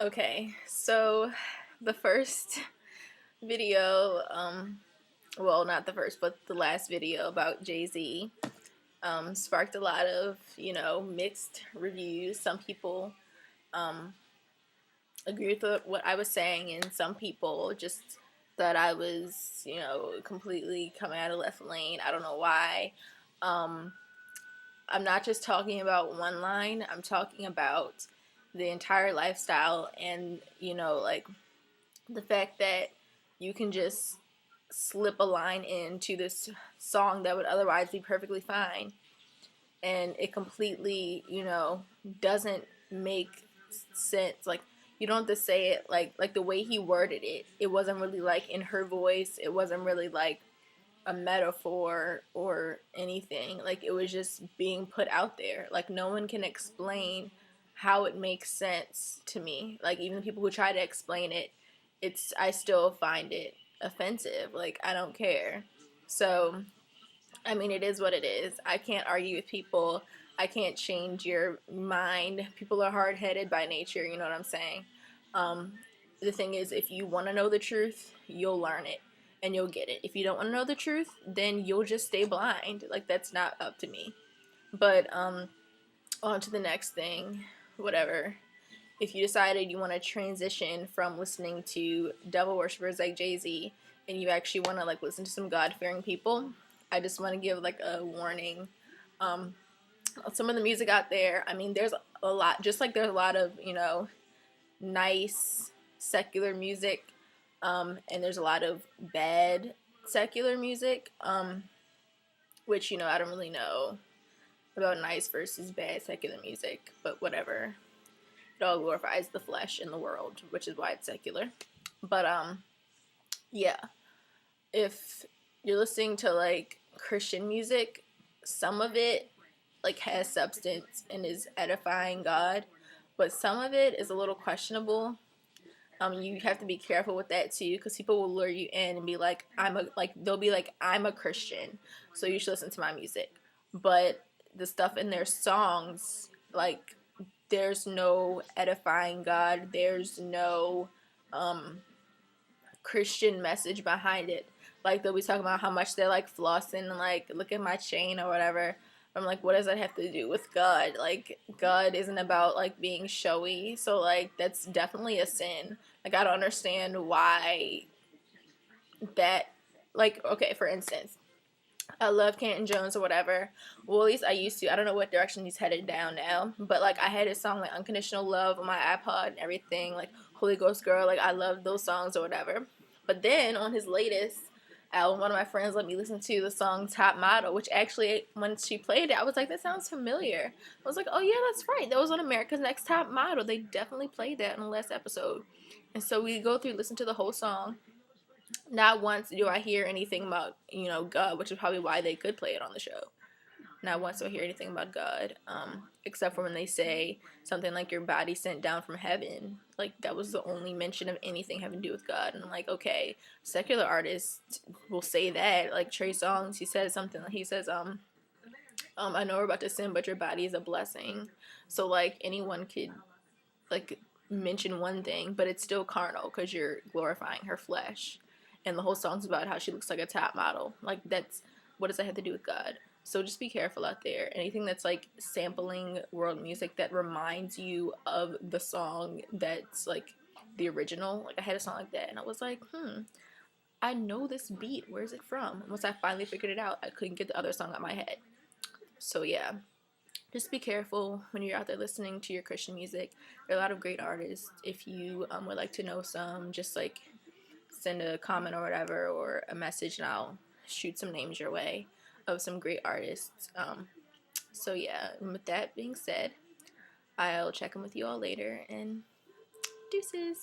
Okay, so the first video, well, not the first, but the last video about Jay-Z, sparked a lot of, mixed reviews. Some people, um, agree with what I was saying, and some people just thought I was, completely coming out of left lane. I don't know why. Um, I'm not just talking about one line, I'm talking about the entire lifestyle and, like the fact that you can just slip a line into this song that would otherwise be perfectly fine and it completely, doesn't make sense. Like you don't have to say it like the way he worded it. It wasn't really like in her voice. It wasn't really like a metaphor or anything. Like it was just being put out there. Like no one can explain how it makes sense to me. Like even the people who try to explain it, I still find it offensive. Like I don't care. So I mean, it is what it is. I can't argue with people. I can't change your mind. People are hard headed by nature, you know what I'm saying? Um, the thing is, if you want to know the truth, you'll learn it and you'll get it. If you don't want to know the truth, then you'll just stay blind. Like, that's not up to me. But, on to the next thing. Whatever. If you decided you want to transition from listening to devil worshippers like Jay-Z and you actually want to like listen to some God-fearing people, I just want to give like a warning. Um, some of the music out there, I mean, there's a lot, just like there's a lot of, nice secular music, and there's a lot of bad secular music, which, I don't really know about nice versus bad secular music, but whatever. It all glorifies the flesh in the world, which is why it's secular. But yeah, if you're listening to like Christian music, some of it like has substance and is edifying God, but some of it is a little questionable. You have to be careful with that too, because people will lure you in and be like, they'll be like, I'm a Christian, so you should listen to my music. But the stuff in their songs, like, there's no edifying God. There's no Christian message behind it. Like they'll be talking about how much they're like flossing and like look at my chain or whatever. I'm like, what does that have to do with God? Like God isn't about like being showy. So like that's definitely a sin. Like I don't understand why that, like, okay, for instance, I love Canton Jones or whatever. Well, at least I used to. I don't know what direction he's headed down now. But like I had his song like Unconditional Love on my iPod and everything, like Holy Ghost Girl, like I love those songs or whatever. But then on his latest album, one of my friends let me listen to the song Top Model, which actually when she played it, I was like, that sounds familiar. I was like, oh yeah, that's right. That was on America's Next Top Model. They definitely played that in the last episode. And so we go through, listen to the whole song. Not once do I hear anything about, God, which is probably why they could play it on the show. Not once do I hear anything about God, except for when they say something like your body sent down from heaven. Like, that was the only mention of anything having to do with God. And I'm like, okay, secular artists will say that. Like, Trey Songz, he says something, he says, I know we're about to sin, but your body is a blessing. So, like, anyone could, like, mention one thing, but it's still carnal because you're glorifying her flesh. And the whole song's about how she looks like a top model. Like, that's, what does that have to do with God? So just be careful out there. Anything that's like sampling world music that reminds you of the song that's like the original. Like I had a song like that and I was like, I know this beat. Where's it from? Once I finally figured it out, I couldn't get the other song out of my head. So yeah, just be careful when you're out there listening to your Christian music. There are a lot of great artists. If you would like to know some, just like send a comment or whatever or a message and I'll shoot some names your way of some great artists. So yeah, and with that being said, I'll check in with you all later and deuces.